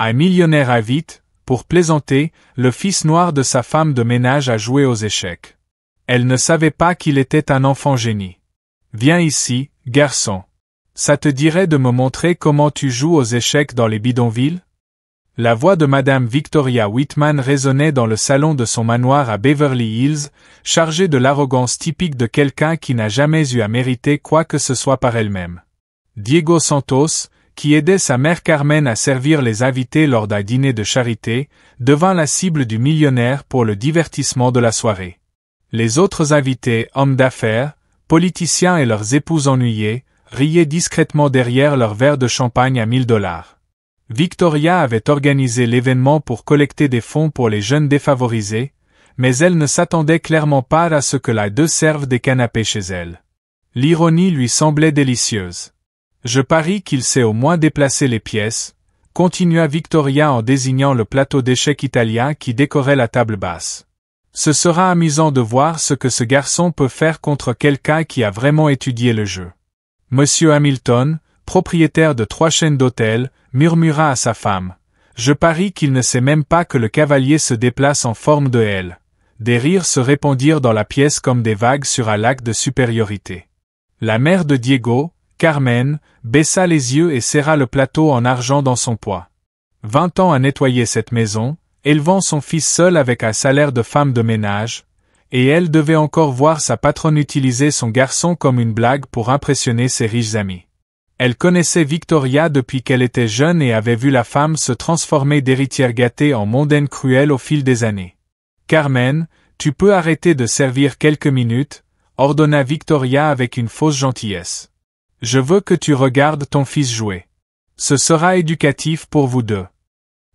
Un millionnaire invite, pour plaisanter, le fils noir de sa femme de ménage à jouer aux échecs. Elle ne savait pas qu'il était un enfant génie. Viens ici, garçon. Ça te dirait de me montrer comment tu joues aux échecs dans les bidonvilles? La voix de Madame Victoria Whitman résonnait dans le salon de son manoir à Beverly Hills, chargée de l'arrogance typique de quelqu'un qui n'a jamais eu à mériter quoi que ce soit par elle-même. Diego Santos, qui aidait sa mère Carmen à servir les invités lors d'un dîner de charité, devint la cible du millionnaire pour le divertissement de la soirée. Les autres invités, hommes d'affaires, politiciens et leurs épouses ennuyées, riaient discrètement derrière leur verre de champagne à $1000. Victoria avait organisé l'événement pour collecter des fonds pour les jeunes défavorisés, mais elle ne s'attendait clairement pas à ce que les deux servent des canapés chez elle. L'ironie lui semblait délicieuse. Je parie qu'il sait au moins déplacer les pièces, continua Victoria en désignant le plateau d'échecs italien qui décorait la table basse. Ce sera amusant de voir ce que ce garçon peut faire contre quelqu'un qui a vraiment étudié le jeu. Monsieur Hamilton, propriétaire de 3 chaînes d'hôtels, murmura à sa femme. Je parie qu'il ne sait même pas que le cavalier se déplace en forme de L. Des rires se répandirent dans la pièce comme des vagues sur un lac de supériorité. La mère de Diego, Carmen, baissa les yeux et serra le plateau en argent dans son poids. 20 ans à nettoyer cette maison, élevant son fils seul avec un salaire de femme de ménage, et elle devait encore voir sa patronne utiliser son garçon comme une blague pour impressionner ses riches amis. Elle connaissait Victoria depuis qu'elle était jeune et avait vu la femme se transformer d'héritière gâtée en mondaine cruelle au fil des années. « Carmen, tu peux arrêter de servir quelques minutes » ordonna Victoria avec une fausse gentillesse. « Je veux que tu regardes ton fils jouer. Ce sera éducatif pour vous deux. »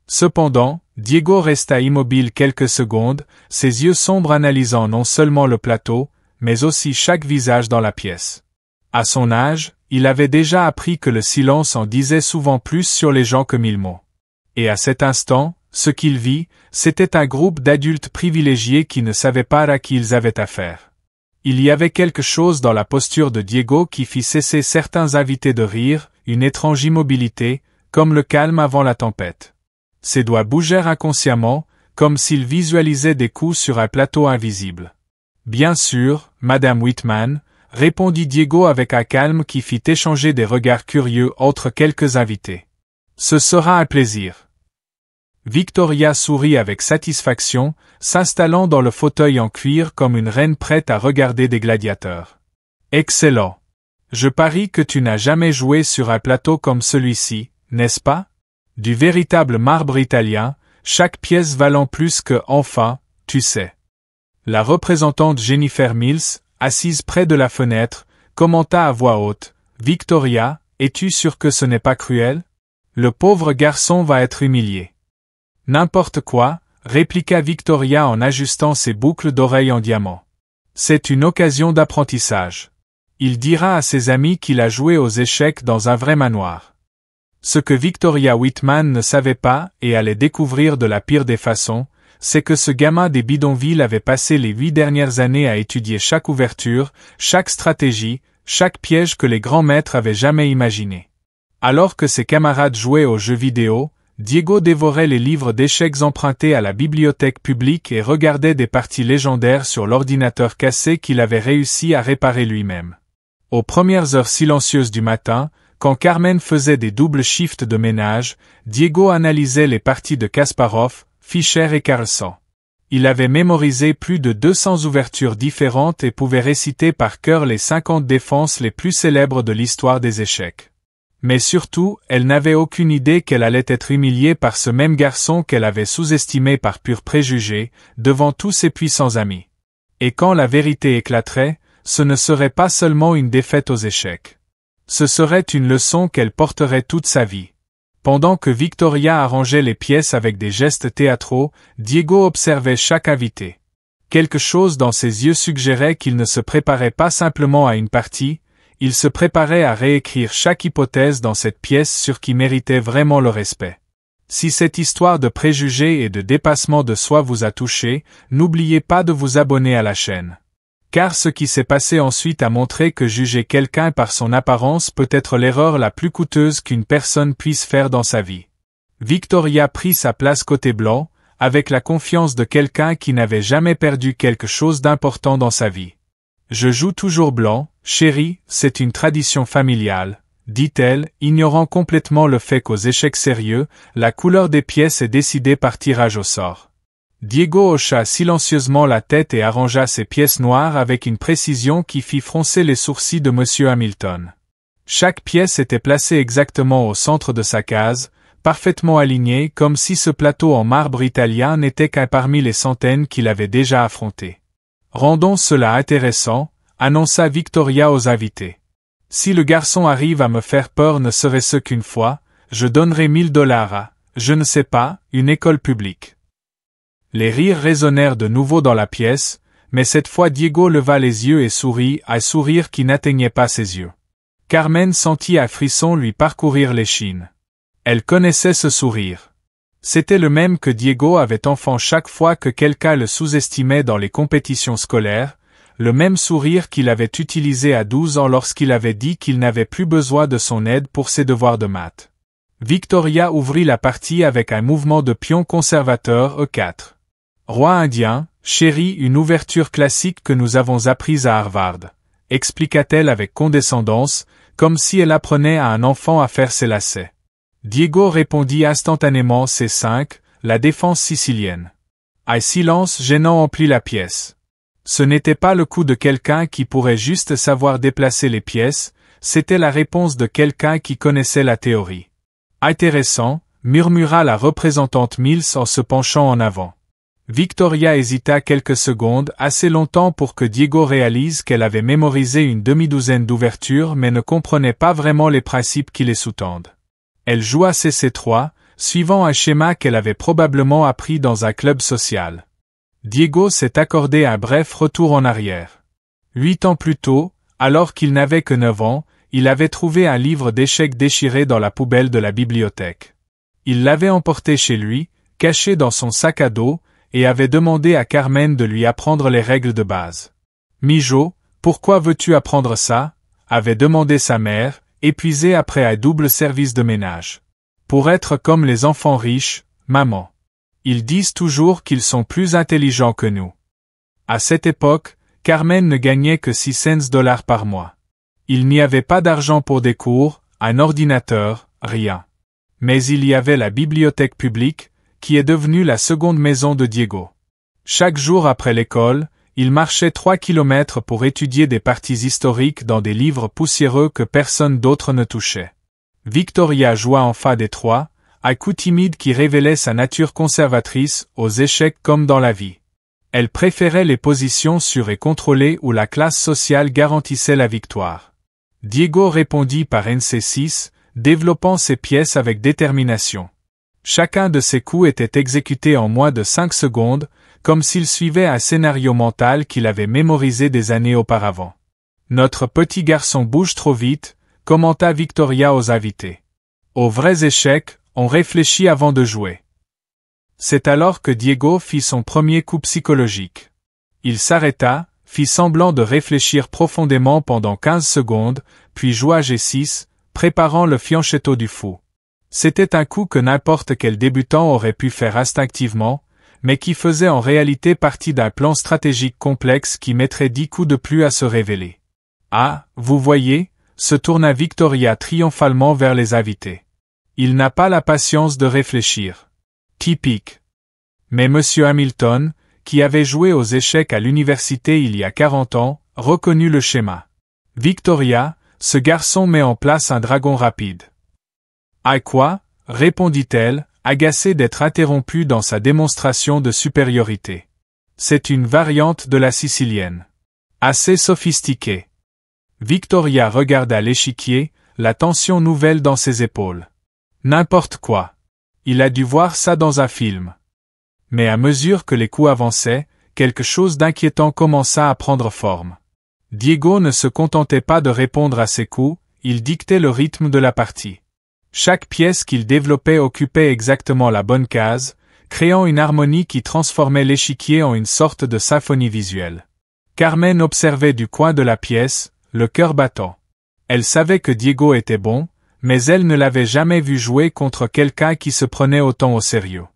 Cependant, Diego resta immobile quelques secondes, ses yeux sombres analysant non seulement le plateau, mais aussi chaque visage dans la pièce. À son âge, il avait déjà appris que le silence en disait souvent plus sur les gens que 1000 mots. Et à cet instant, ce qu'il vit, c'était un groupe d'adultes privilégiés qui ne savaient pas à qui ils avaient affaire. Il y avait quelque chose dans la posture de Diego qui fit cesser certains invités de rire, une étrange immobilité, comme le calme avant la tempête. Ses doigts bougèrent inconsciemment, comme s'il visualisait des coups sur un plateau invisible. « Bien sûr, Madame Whitman », répondit Diego avec un calme qui fit échanger des regards curieux entre quelques invités. « Ce sera un plaisir. » Victoria sourit avec satisfaction, s'installant dans le fauteuil en cuir comme une reine prête à regarder des gladiateurs. « Excellent. Je parie que tu n'as jamais joué sur un plateau comme celui-ci, n'est-ce pas? Du véritable marbre italien, chaque pièce valant plus que, enfin, tu sais. » La représentante Jennifer Mills, assise près de la fenêtre, commenta à voix haute. « Victoria, es-tu sûre que ce n'est pas cruel? Le pauvre garçon va être humilié. » « N'importe quoi, » répliqua Victoria en ajustant ses boucles d'oreilles en diamant. « C'est une occasion d'apprentissage. Il dira à ses amis qu'il a joué aux échecs dans un vrai manoir. » Ce que Victoria Whitman ne savait pas, et allait découvrir de la pire des façons, c'est que ce gamin des bidonvilles avait passé les 8 dernières années à étudier chaque ouverture, chaque stratégie, chaque piège que les grands maîtres avaient jamais imaginé. Alors que ses camarades jouaient aux jeux vidéo, Diego dévorait les livres d'échecs empruntés à la bibliothèque publique et regardait des parties légendaires sur l'ordinateur cassé qu'il avait réussi à réparer lui-même. Aux premières heures silencieuses du matin, quand Carmen faisait des doubles shifts de ménage, Diego analysait les parties de Kasparov, Fischer et Carlsen. Il avait mémorisé plus de 200 ouvertures différentes et pouvait réciter par cœur les 50 défenses les plus célèbres de l'histoire des échecs. Mais surtout, elle n'avait aucune idée qu'elle allait être humiliée par ce même garçon qu'elle avait sous-estimé par pur préjugé, devant tous ses puissants amis. Et quand la vérité éclaterait, ce ne serait pas seulement une défaite aux échecs. Ce serait une leçon qu'elle porterait toute sa vie. Pendant que Victoria arrangeait les pièces avec des gestes théâtraux, Diego observait chaque invité. Quelque chose dans ses yeux suggérait qu'il ne se préparait pas simplement à une partie, il se préparait à réécrire chaque hypothèse dans cette pièce sur qui méritait vraiment le respect. Si cette histoire de préjugés et de dépassement de soi vous a touché, n'oubliez pas de vous abonner à la chaîne. Car ce qui s'est passé ensuite a montré que juger quelqu'un par son apparence peut être l'erreur la plus coûteuse qu'une personne puisse faire dans sa vie. Victoria prit sa place côté blanc, avec la confiance de quelqu'un qui n'avait jamais perdu quelque chose d'important dans sa vie. Je joue toujours blanc, chérie, c'est une tradition familiale, dit-elle, ignorant complètement le fait qu'aux échecs sérieux, la couleur des pièces est décidée par tirage au sort. Diego hocha silencieusement la tête et arrangea ses pièces noires avec une précision qui fit froncer les sourcils de M. Hamilton. Chaque pièce était placée exactement au centre de sa case, parfaitement alignée comme si ce plateau en marbre italien n'était qu'un parmi les centaines qu'il avait déjà affrontés. Rendons cela intéressant, annonça Victoria aux invités. Si le garçon arrive à me faire peur ne serait-ce qu'une fois, je donnerai $1000 à, je ne sais pas, une école publique. Les rires résonnèrent de nouveau dans la pièce, mais cette fois Diego leva les yeux et sourit, un sourire qui n'atteignait pas ses yeux. Carmen sentit un frisson lui parcourir l'échine. Elle connaissait ce sourire. C'était le même que Diego avait enfant chaque fois que quelqu'un le sous-estimait dans les compétitions scolaires, le même sourire qu'il avait utilisé à 12 ans lorsqu'il avait dit qu'il n'avait plus besoin de son aide pour ses devoirs de maths. Victoria ouvrit la partie avec un mouvement de pion conservateur E4. Roi indien, chérie, une ouverture classique que nous avons apprise à Harvard, expliqua-t-elle avec condescendance, comme si elle apprenait à un enfant à faire ses lacets. Diego répondit instantanément C5, la défense sicilienne. Un silence gênant emplit la pièce. Ce n'était pas le coup de quelqu'un qui pourrait juste savoir déplacer les pièces, c'était la réponse de quelqu'un qui connaissait la théorie. Intéressant, murmura la représentante Mills en se penchant en avant. Victoria hésita quelques secondes, assez longtemps pour que Diego réalise qu'elle avait mémorisé une demi-douzaine d'ouvertures mais ne comprenait pas vraiment les principes qui les sous-tendent. Elle joua CC3, suivant un schéma qu'elle avait probablement appris dans un club social. Diego s'est accordé un bref retour en arrière. 8 ans plus tôt, alors qu'il n'avait que 9 ans, il avait trouvé un livre d'échecs déchiré dans la poubelle de la bibliothèque. Il l'avait emporté chez lui, caché dans son sac à dos, et avait demandé à Carmen de lui apprendre les règles de base. « Mijo, pourquoi veux-tu apprendre ça ?» avait demandé sa mère, épuisée après un double service de ménage. « Pour être comme les enfants riches, maman. Ils disent toujours qu'ils sont plus intelligents que nous. » À cette époque, Carmen ne gagnait que 6 cents par mois. Il n'y avait pas d'argent pour des cours, un ordinateur, rien. Mais il y avait la bibliothèque publique, qui est devenue la seconde maison de Diego. Chaque jour après l'école, il marchait 3 kilomètres pour étudier des parties historiques dans des livres poussiéreux que personne d'autre ne touchait. Victoria joua en fa des 3, un coup timide qui révélait sa nature conservatrice aux échecs comme dans la vie. Elle préférait les positions sûres et contrôlées où la classe sociale garantissait la victoire. Diego répondit par NC6, développant ses pièces avec détermination. Chacun de ses coups était exécuté en moins de 5 secondes, comme s'il suivait un scénario mental qu'il avait mémorisé des années auparavant. « Notre petit garçon bouge trop vite », commenta Victoria aux invités. « Aux vrais échecs, on réfléchit avant de jouer. » C'est alors que Diego fit son premier coup psychologique. Il s'arrêta, fit semblant de réfléchir profondément pendant 15 secondes, puis joua G6, préparant le fianchetto du fou. C'était un coup que n'importe quel débutant aurait pu faire instinctivement, mais qui faisait en réalité partie d'un plan stratégique complexe qui mettrait 10 coups de plus à se révéler. « Ah, vous voyez » se tourna Victoria triomphalement vers les invités. « Il n'a pas la patience de réfléchir. » Typique. Mais M. Hamilton, qui avait joué aux échecs à l'université il y a 40 ans, reconnut le schéma. « Victoria, ce garçon met en place un dragon rapide. » « À quoi ?» répondit-elle, agacée d'être interrompue dans sa démonstration de supériorité. « C'est une variante de la sicilienne. Assez sophistiquée. » Victoria regarda l'échiquier, la tension nouvelle dans ses épaules. « N'importe quoi. Il a dû voir ça dans un film. » Mais à mesure que les coups avançaient, quelque chose d'inquiétant commença à prendre forme. Diego ne se contentait pas de répondre à ses coups, il dictait le rythme de la partie. Chaque pièce qu'il développait occupait exactement la bonne case, créant une harmonie qui transformait l'échiquier en une sorte de symphonie visuelle. Carmen observait du coin de la pièce, le cœur battant. Elle savait que Diego était bon, mais elle ne l'avait jamais vu jouer contre quelqu'un qui se prenait autant au sérieux.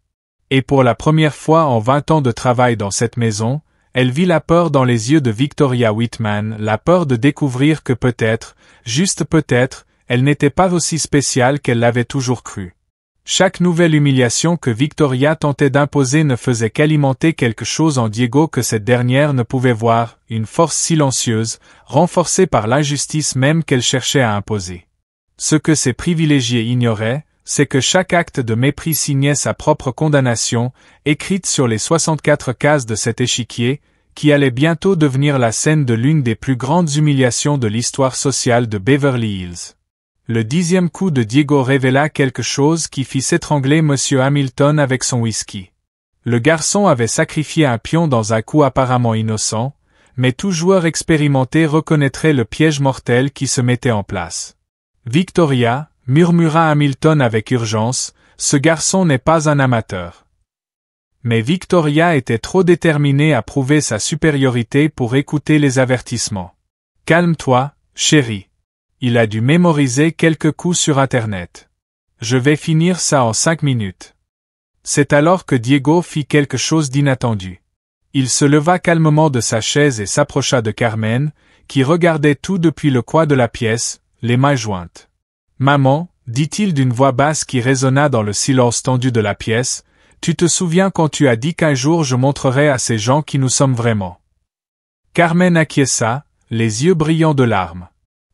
Et pour la première fois en 20 ans de travail dans cette maison, elle vit la peur dans les yeux de Victoria Whitman, la peur de découvrir que peut-être, juste peut-être, elle n'était pas aussi spéciale qu'elle l'avait toujours cru. Chaque nouvelle humiliation que Victoria tentait d'imposer ne faisait qu'alimenter quelque chose en Diego que cette dernière ne pouvait voir, une force silencieuse, renforcée par l'injustice même qu'elle cherchait à imposer. Ce que ces privilégiés ignoraient, c'est que chaque acte de mépris signait sa propre condamnation, écrite sur les 64 cases de cet échiquier, qui allait bientôt devenir la scène de l'une des plus grandes humiliations de l'histoire sociale de Beverly Hills. Le 10e coup de Diego révéla quelque chose qui fit s'étrangler M. Hamilton avec son whisky. Le garçon avait sacrifié un pion dans un coup apparemment innocent, mais tout joueur expérimenté reconnaîtrait le piège mortel qui se mettait en place. « Victoria », murmura Hamilton avec urgence, « ce garçon n'est pas un amateur. » Mais Victoria était trop déterminée à prouver sa supériorité pour écouter les avertissements. « Calme-toi, chérie. Il a dû mémoriser quelques coups sur Internet. Je vais finir ça en 5 minutes. » C'est alors que Diego fit quelque chose d'inattendu. Il se leva calmement de sa chaise et s'approcha de Carmen, qui regardait tout depuis le coin de la pièce, les mains jointes. « Maman, dit-il d'une voix basse qui résonna dans le silence tendu de la pièce, tu te souviens quand tu as dit qu'un jour je montrerai à ces gens qui nous sommes vraiment. » Carmen acquiesça, les yeux brillants de larmes.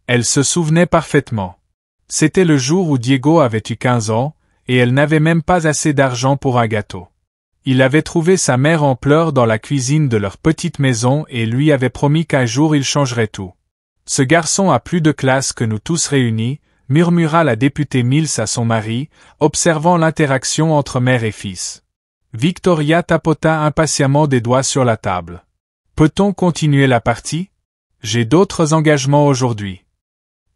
Elle se souvenait parfaitement. C'était le jour où Diego avait eu 15 ans, et elle n'avait même pas assez d'argent pour un gâteau. Il avait trouvé sa mère en pleurs dans la cuisine de leur petite maison et lui avait promis qu'un jour il changerait tout. « Ce garçon a plus de classe que nous tous réunis, » murmura la députée Mills à son mari, observant l'interaction entre mère et fils. Victoria tapota impatiemment des doigts sur la table. « Peut-on continuer la partie? J'ai d'autres engagements aujourd'hui. »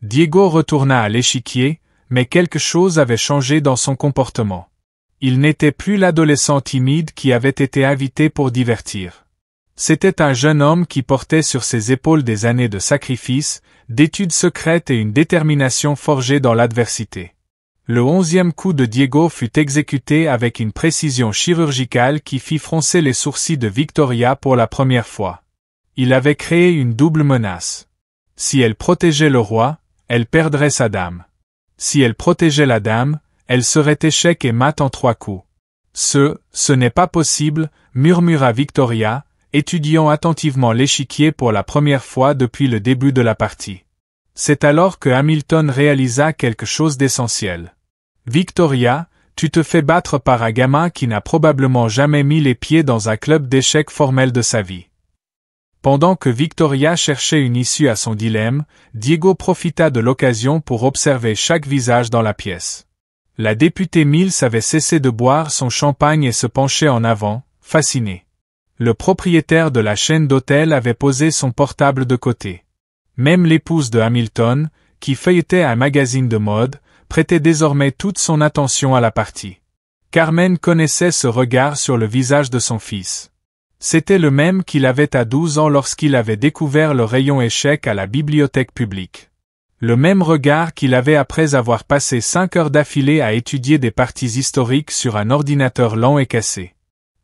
Diego retourna à l'échiquier, mais quelque chose avait changé dans son comportement. Il n'était plus l'adolescent timide qui avait été invité pour divertir. C'était un jeune homme qui portait sur ses épaules des années de sacrifice, d'études secrètes et une détermination forgée dans l'adversité. Le 11e coup de Diego fut exécuté avec une précision chirurgicale qui fit froncer les sourcils de Victoria pour la première fois. Il avait créé une double menace. Si elle protégeait le roi, elle perdrait sa dame. Si elle protégeait la dame, elle serait échec et mat en 3 coups. Ce n'est pas possible, murmura Victoria, étudiant attentivement l'échiquier pour la première fois depuis le début de la partie. C'est alors que Hamilton réalisa quelque chose d'essentiel. Victoria, tu te fais battre par un gamin qui n'a probablement jamais mis les pieds dans un club d'échecs formel de sa vie. Pendant que Victoria cherchait une issue à son dilemme, Diego profita de l'occasion pour observer chaque visage dans la pièce. La députée Mills avait cessé de boire son champagne et se penchait en avant, fascinée. Le propriétaire de la chaîne d'hôtels avait posé son portable de côté. Même l'épouse de Hamilton, qui feuilletait un magazine de mode, prêtait désormais toute son attention à la partie. Carmen connaissait ce regard sur le visage de son fils. C'était le même qu'il avait à 12 ans lorsqu'il avait découvert le rayon échecs à la bibliothèque publique. Le même regard qu'il avait après avoir passé 5 heures d'affilée à étudier des parties historiques sur un ordinateur lent et cassé.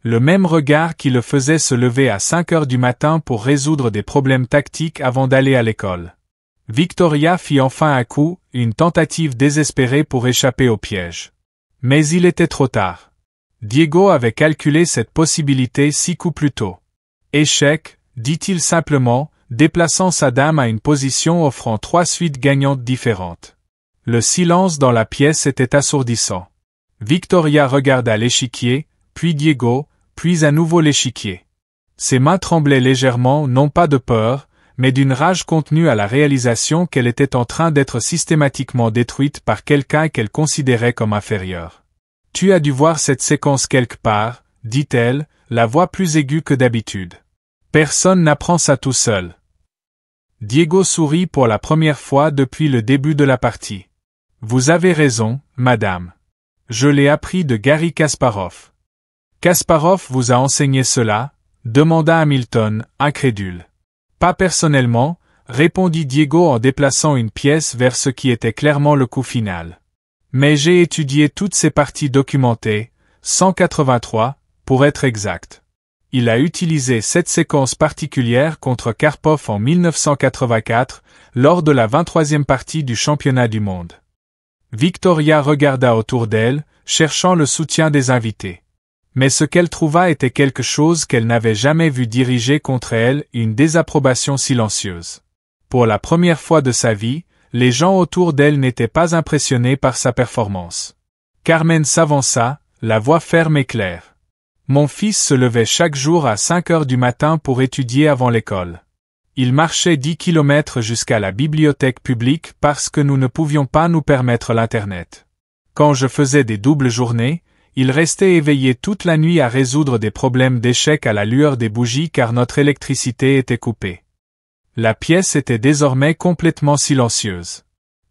Le même regard qui le faisait se lever à 5 heures du matin pour résoudre des problèmes tactiques avant d'aller à l'école. Victoria fit enfin un coup, une tentative désespérée pour échapper au piège. Mais il était trop tard. Diego avait calculé cette possibilité 6 coups plus tôt. Échec, dit-il simplement, déplaçant sa dame à une position offrant 3 suites gagnantes différentes. Le silence dans la pièce était assourdissant. Victoria regarda l'échiquier, puis Diego, puis à nouveau l'échiquier. Ses mains tremblaient légèrement, non pas de peur, mais d'une rage contenue à la réalisation qu'elle était en train d'être systématiquement détruite par quelqu'un qu'elle considérait comme inférieur. « Tu as dû voir cette séquence quelque part, » dit-elle, la voix plus aiguë que d'habitude. « Personne n'apprend ça tout seul. » Diego sourit pour la première fois depuis le début de la partie. « Vous avez raison, madame. Je l'ai appris de Garry Kasparov. »« Kasparov vous a enseigné cela ?» demanda Hamilton, incrédule. « Pas personnellement, » répondit Diego en déplaçant une pièce vers ce qui était clairement le coup final. Mais j'ai étudié toutes ces parties documentées, 183, pour être exact. Il a utilisé cette séquence particulière contre Karpov en 1984, lors de la 23e partie du championnat du monde. Victoria regarda autour d'elle, cherchant le soutien des invités. Mais ce qu'elle trouva était quelque chose qu'elle n'avait jamais vu diriger contre elle, une désapprobation silencieuse. Pour la première fois de sa vie, les gens autour d'elle n'étaient pas impressionnés par sa performance. Carmen s'avança, la voix ferme et claire. Mon fils se levait chaque jour à 5 heures du matin pour étudier avant l'école. Il marchait 10 kilomètres jusqu'à la bibliothèque publique parce que nous ne pouvions pas nous permettre l'Internet. Quand je faisais des doubles journées, il restait éveillé toute la nuit à résoudre des problèmes d'échecs à la lueur des bougies car notre électricité était coupée. La pièce était désormais complètement silencieuse.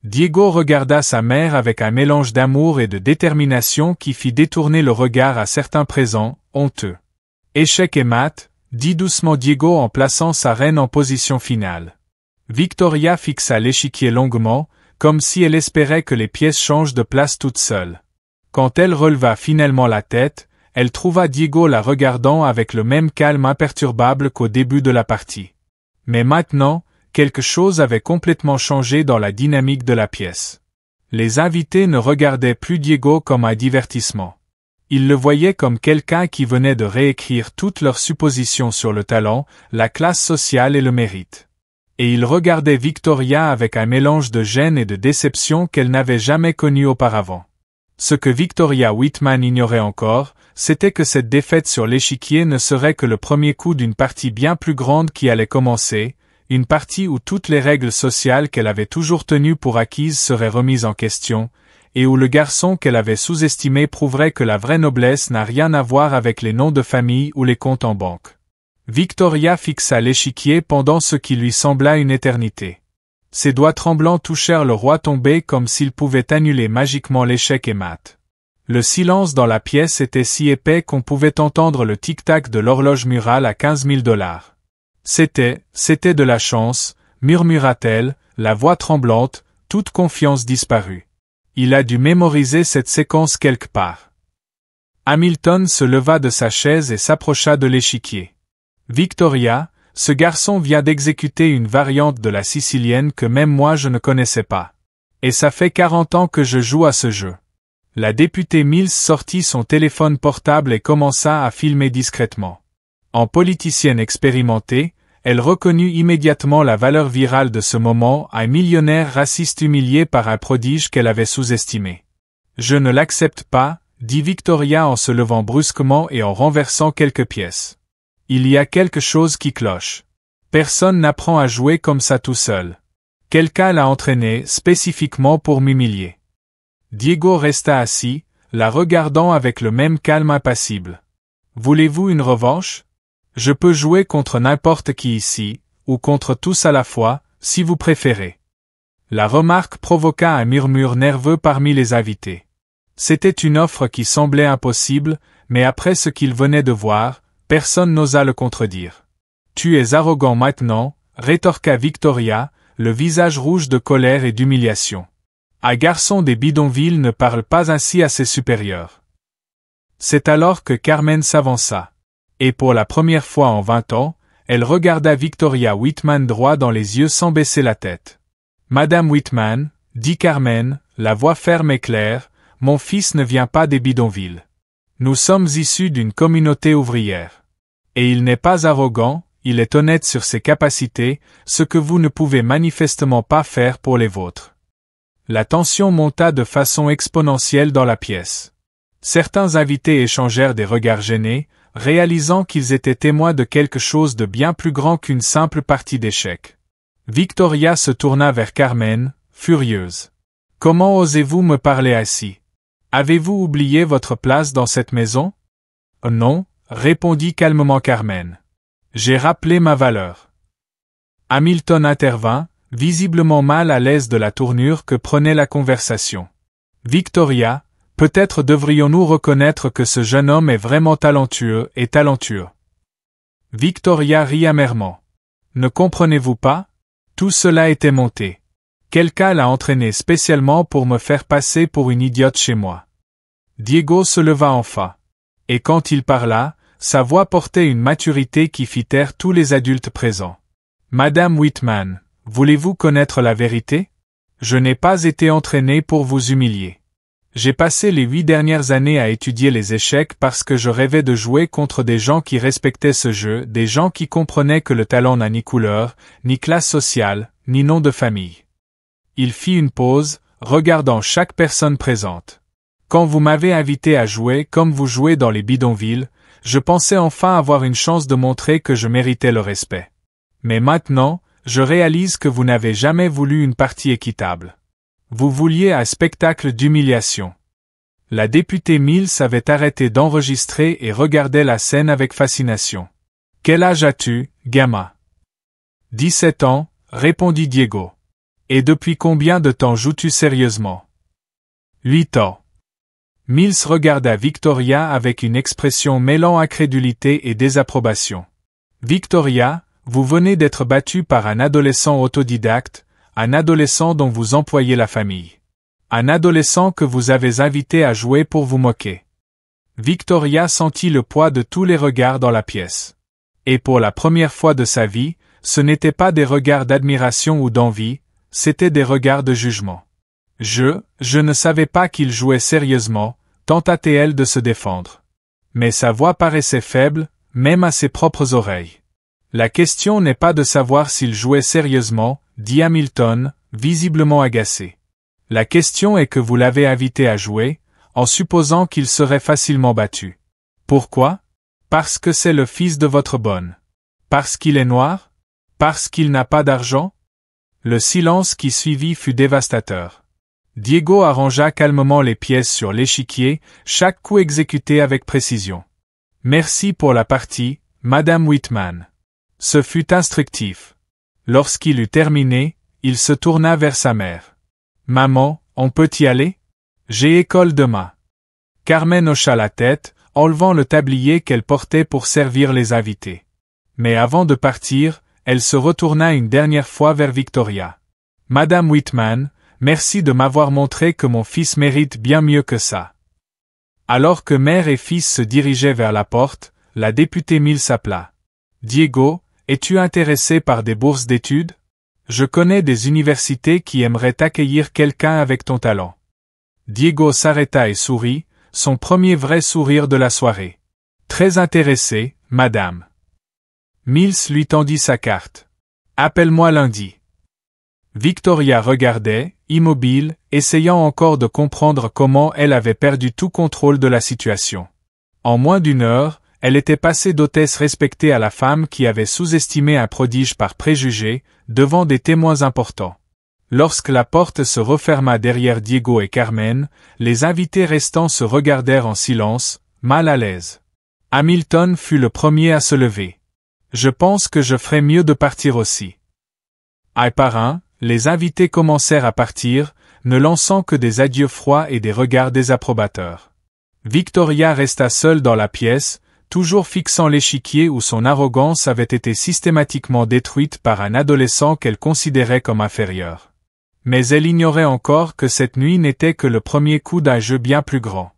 Diego regarda sa mère avec un mélange d'amour et de détermination qui fit détourner le regard à certains présents, honteux. Échec et mat, dit doucement Diego en plaçant sa reine en position finale. Victoria fixa l'échiquier longuement, comme si elle espérait que les pièces changent de place toutes seules. Quand elle releva finalement la tête, elle trouva Diego la regardant avec le même calme imperturbable qu'au début de la partie. Mais maintenant, quelque chose avait complètement changé dans la dynamique de la pièce. Les invités ne regardaient plus Diego comme un divertissement. Ils le voyaient comme quelqu'un qui venait de réécrire toutes leurs suppositions sur le talent, la classe sociale et le mérite. Et ils regardaient Victoria avec un mélange de gêne et de déception qu'elle n'avait jamais connu auparavant. Ce que Victoria Whitman ignorait encore, c'était que cette défaite sur l'échiquier ne serait que le premier coup d'une partie bien plus grande qui allait commencer, une partie où toutes les règles sociales qu'elle avait toujours tenues pour acquises seraient remises en question, et où le garçon qu'elle avait sous-estimé prouverait que la vraie noblesse n'a rien à voir avec les noms de famille ou les comptes en banque. Victoria fixa l'échiquier pendant ce qui lui sembla une éternité. Ses doigts tremblants touchèrent le roi tombé comme s'ils pouvaient annuler magiquement l'échec et mat. Le silence dans la pièce était si épais qu'on pouvait entendre le tic-tac de l'horloge murale à 15 000 $. C'était de la chance, murmura-t-elle, la voix tremblante, toute confiance disparue. Il a dû mémoriser cette séquence quelque part. Hamilton se leva de sa chaise et s'approcha de l'échiquier. Victoria, ce garçon vient d'exécuter une variante de la sicilienne que même moi je ne connaissais pas. Et ça fait 40 ans que je joue à ce jeu. La députée Mills sortit son téléphone portable et commença à filmer discrètement. En politicienne expérimentée, elle reconnut immédiatement la valeur virale de ce moment, un millionnaire raciste humilié par un prodige qu'elle avait sous-estimé. « Je ne l'accepte pas », dit Victoria en se levant brusquement et en renversant quelques pièces. « Il y a quelque chose qui cloche. Personne n'apprend à jouer comme ça tout seul. Quelqu'un l'a entraîné spécifiquement pour m'humilier. » Diego resta assis, la regardant avec le même calme impassible. « Voulez-vous une revanche ? Je peux jouer contre n'importe qui ici, ou contre tous à la fois, si vous préférez. » La remarque provoqua un murmure nerveux parmi les invités. C'était une offre qui semblait impossible, mais après ce qu'ils venaient de voir, personne n'osa le contredire. « Tu es arrogant maintenant, » rétorqua Victoria, le visage rouge de colère et d'humiliation. « Un garçon des bidonvilles ne parle pas ainsi à ses supérieurs. » C'est alors que Carmen s'avança. Et pour la première fois en 20 ans, elle regarda Victoria Whitman droit dans les yeux sans baisser la tête. « Madame Whitman, » dit Carmen, la voix ferme et claire, « mon fils ne vient pas des bidonvilles. Nous sommes issus d'une communauté ouvrière. Et il n'est pas arrogant, il est honnête sur ses capacités, ce que vous ne pouvez manifestement pas faire pour les vôtres. » La tension monta de façon exponentielle dans la pièce. Certains invités échangèrent des regards gênés, réalisant qu'ils étaient témoins de quelque chose de bien plus grand qu'une simple partie d'échecs. Victoria se tourna vers Carmen, furieuse. « Comment osez-vous me parler ainsi? Avez-vous oublié votre place dans cette maison? »« Non, » répondit calmement Carmen. « J'ai rappelé ma valeur. » Hamilton intervint, visiblement mal à l'aise de la tournure que prenait la conversation. « Victoria, peut-être devrions-nous reconnaître que ce jeune homme est vraiment talentueux et talentueux. » Victoria rit amèrement. « Ne comprenez-vous pas? Tout cela était monté. Quelqu'un l'a entraîné spécialement pour me faire passer pour une idiote chez moi. Diego se leva enfin. Et quand il parla, sa voix portait une maturité qui fit taire tous les adultes présents. Madame Whitman, voulez-vous connaître la vérité? Je n'ai pas été entraîné pour vous humilier. J'ai passé les 8 dernières années à étudier les échecs parce que je rêvais de jouer contre des gens qui respectaient ce jeu, des gens qui comprenaient que le talent n'a ni couleur, ni classe sociale, ni nom de famille. Il fit une pause, regardant chaque personne présente. Quand vous m'avez invité à jouer comme vous jouez dans les bidonvilles, je pensais enfin avoir une chance de montrer que je méritais le respect. Mais maintenant, je réalise que vous n'avez jamais voulu une partie équitable. Vous vouliez un spectacle d'humiliation. La députée Mills avait arrêté d'enregistrer et regardait la scène avec fascination. « Quel âge as-tu, gamin ?»« 17 ans, répondit Diego. « Et depuis combien de temps joues-tu sérieusement ?»« 8 ans. » Mills regarda Victoria avec une expression mêlant incrédulité et désapprobation. « Victoria, vous venez d'être battue par un adolescent autodidacte, un adolescent dont vous employez la famille. Un adolescent que vous avez invité à jouer pour vous moquer. » Victoria sentit le poids de tous les regards dans la pièce. Et pour la première fois de sa vie, ce n'étaient pas des regards d'admiration ou d'envie, c'étaient des regards de jugement. Je ne savais pas qu'il jouait sérieusement, tenta-t-elle de se défendre. Mais sa voix paraissait faible, même à ses propres oreilles. La question n'est pas de savoir s'il jouait sérieusement, dit Hamilton, visiblement agacé. La question est que vous l'avez invité à jouer, en supposant qu'il serait facilement battu. Pourquoi? Parce que c'est le fils de votre bonne. Parce qu'il est noir? Parce qu'il n'a pas d'argent? Le silence qui suivit fut dévastateur. Diego arrangea calmement les pièces sur l'échiquier, chaque coup exécuté avec précision. Merci pour la partie, Madame Whitman. Ce fut instructif. Lorsqu'il eut terminé, il se tourna vers sa mère. Maman, on peut y aller? J'ai école demain. Carmen hocha la tête, enlevant le tablier qu'elle portait pour servir les invités. Mais avant de partir, elle se retourna une dernière fois vers Victoria. Madame Whitman, merci de m'avoir montré que mon fils mérite bien mieux que ça. Alors que mère et fils se dirigeaient vers la porte, la députée Mills s'appela. Diego, es-tu intéressé par des bourses d'études? Je connais des universités qui aimeraient accueillir quelqu'un avec ton talent. Diego s'arrêta et sourit, son premier vrai sourire de la soirée. Très intéressé, madame. Mills lui tendit sa carte. Appelle-moi lundi. Victoria regardait, immobile, essayant encore de comprendre comment elle avait perdu tout contrôle de la situation. En moins d'une heure, elle était passée d'hôtesse respectée à la femme qui avait sous-estimé un prodige par préjugé, devant des témoins importants. Lorsque la porte se referma derrière Diego et Carmen, les invités restants se regardèrent en silence, mal à l'aise. Hamilton fut le premier à se lever. Je pense que je ferais mieux de partir aussi. Un par un, les invités commencèrent à partir, ne lançant que des adieux froids et des regards désapprobateurs. Victoria resta seule dans la pièce, toujours fixant l'échiquier où son arrogance avait été systématiquement détruite par un adolescent qu'elle considérait comme inférieur. Mais elle ignorait encore que cette nuit n'était que le premier coup d'un jeu bien plus grand.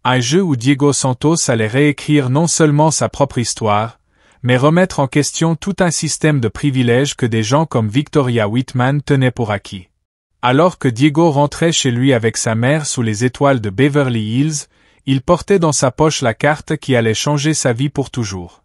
Un jeu où Diego Santos allait réécrire non seulement sa propre histoire, mais remettre en question tout un système de privilèges que des gens comme Victoria Whitman tenaient pour acquis. Alors que Diego rentrait chez lui avec sa mère sous les étoiles de Beverly Hills, il portait dans sa poche la carte qui allait changer sa vie pour toujours.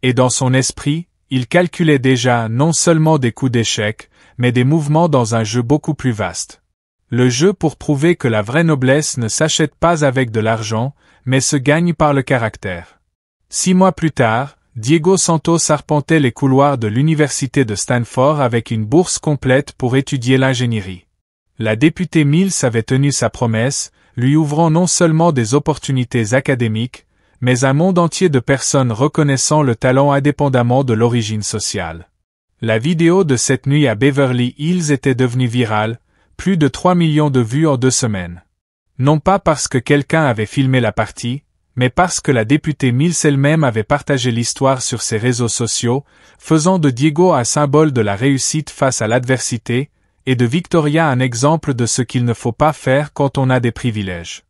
Et dans son esprit, il calculait déjà non seulement des coups d'échec, mais des mouvements dans un jeu beaucoup plus vaste. Le jeu pour prouver que la vraie noblesse ne s'achète pas avec de l'argent, mais se gagne par le caractère. 6 mois plus tard, Diego Santos arpentait les couloirs de l'université de Stanford avec une bourse complète pour étudier l'ingénierie. La députée Mills avait tenu sa promesse, lui ouvrant non seulement des opportunités académiques, mais un monde entier de personnes reconnaissant le talent indépendamment de l'origine sociale. La vidéo de cette nuit à Beverly Hills était devenue virale, plus de 3 millions de vues en 2 semaines. Non pas parce que quelqu'un avait filmé la partie, mais parce que la députée Mills elle-même avait partagé l'histoire sur ses réseaux sociaux, faisant de Diego un symbole de la réussite face à l'adversité, et de Victoria un exemple de ce qu'il ne faut pas faire quand on a des privilèges.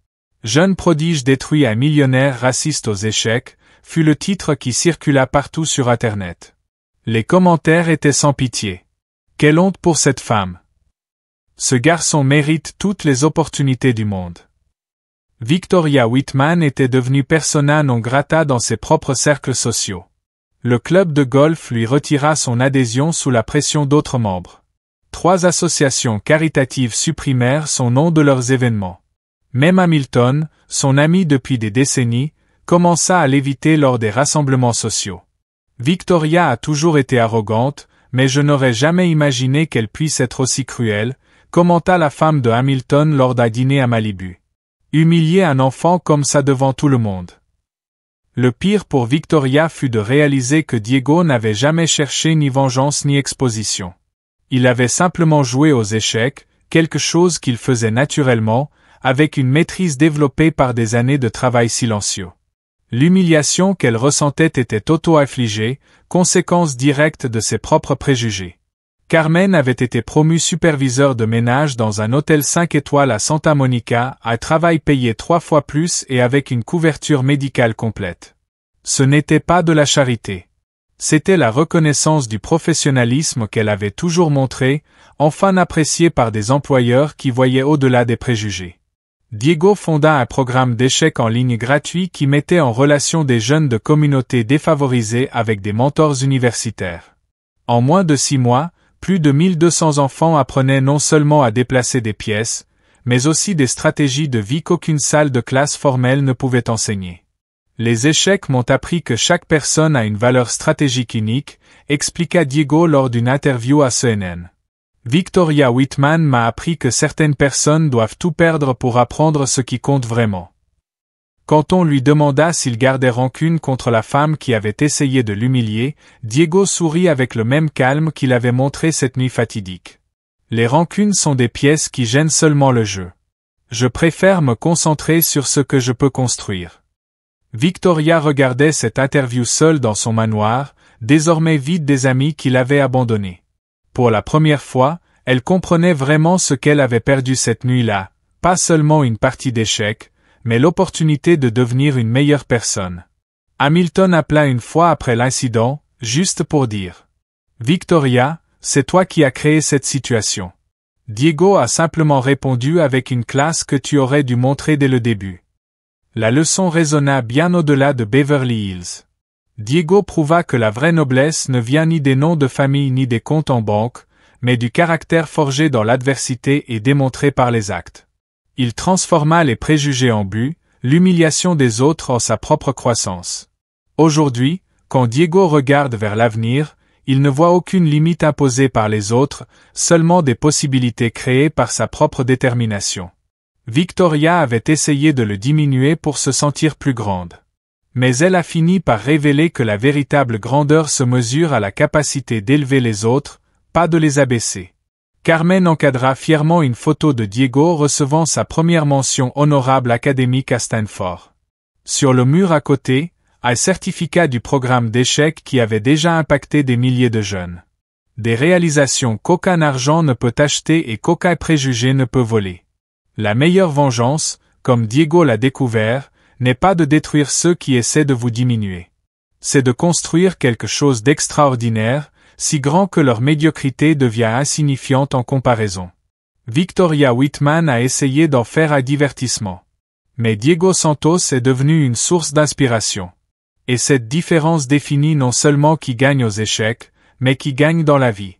Jeune prodige détruit un millionnaire raciste aux échecs, fut le titre qui circula partout sur Internet. Les commentaires étaient sans pitié. Quelle honte pour cette femme! Ce garçon mérite toutes les opportunités du monde. Victoria Whitman était devenue persona non grata dans ses propres cercles sociaux. Le club de golf lui retira son adhésion sous la pression d'autres membres. 3 associations caritatives supprimèrent son nom de leurs événements. Même Hamilton, son ami depuis des décennies, commença à l'éviter lors des rassemblements sociaux. Victoria a toujours été arrogante, mais je n'aurais jamais imaginé qu'elle puisse être aussi cruelle, commenta la femme de Hamilton lors d'un dîner à Malibu. Humilier un enfant comme ça devant tout le monde. Le pire pour Victoria fut de réaliser que Diego n'avait jamais cherché ni vengeance ni exposition. Il avait simplement joué aux échecs, quelque chose qu'il faisait naturellement, avec une maîtrise développée par des années de travail silencieux. L'humiliation qu'elle ressentait était auto-infligée, conséquence directe de ses propres préjugés. Carmen avait été promu superviseur de ménage dans un hôtel 5 étoiles à Santa Monica, un travail payé 3 fois plus et avec une couverture médicale complète. Ce n'était pas de la charité. C'était la reconnaissance du professionnalisme qu'elle avait toujours montré, enfin apprécié par des employeurs qui voyaient au-delà des préjugés. Diego fonda un programme d'échecs en ligne gratuit qui mettait en relation des jeunes de communautés défavorisées avec des mentors universitaires. En moins de 6 mois, plus de 1200 enfants apprenaient non seulement à déplacer des pièces, mais aussi des stratégies de vie qu'aucune salle de classe formelle ne pouvait enseigner. Les échecs m'ont appris que chaque personne a une valeur stratégique unique, expliqua Diego lors d'une interview à CNN. Victoria Whitman m'a appris que certaines personnes doivent tout perdre pour apprendre ce qui compte vraiment. Quand on lui demanda s'il gardait rancune contre la femme qui avait essayé de l'humilier, Diego sourit avec le même calme qu'il avait montré cette nuit fatidique. Les rancunes sont des pièces qui gênent seulement le jeu. Je préfère me concentrer sur ce que je peux construire. Victoria regardait cette interview seule dans son manoir, désormais vide des amis qui l'avaient abandonnée. Pour la première fois, elle comprenait vraiment ce qu'elle avait perdu cette nuit-là, pas seulement une partie d'échecs, mais l'opportunité de devenir une meilleure personne. Hamilton appela une fois après l'incident, juste pour dire « Victoria, c'est toi qui as créé cette situation. » Diego a simplement répondu avec une classe que tu aurais dû montrer dès le début. La leçon résonna bien au-delà de Beverly Hills. Diego prouva que la vraie noblesse ne vient ni des noms de famille ni des comptes en banque, mais du caractère forgé dans l'adversité et démontré par les actes. Il transforma les préjugés en but, l'humiliation des autres en sa propre croissance. Aujourd'hui, quand Diego regarde vers l'avenir, il ne voit aucune limite imposée par les autres, seulement des possibilités créées par sa propre détermination. Victoria avait essayé de le diminuer pour se sentir plus grande. Mais elle a fini par révéler que la véritable grandeur se mesure à la capacité d'élever les autres, pas de les abaisser. Carmen encadra fièrement une photo de Diego recevant sa première mention honorable académique à Stanford. Sur le mur à côté, un certificat du programme d'échecs qui avait déjà impacté des milliers de jeunes. Des réalisations qu'aucun argent ne peut acheter et qu'aucun préjugé ne peut voler. La meilleure vengeance, comme Diego l'a découvert, n'est pas de détruire ceux qui essaient de vous diminuer. C'est de construire quelque chose d'extraordinaire, si grand que leur médiocrité devient insignifiante en comparaison. Victoria Whitman a essayé d'en faire un divertissement. Mais Diego Santos est devenu une source d'inspiration. Et cette différence définit non seulement qui gagne aux échecs, mais qui gagne dans la vie.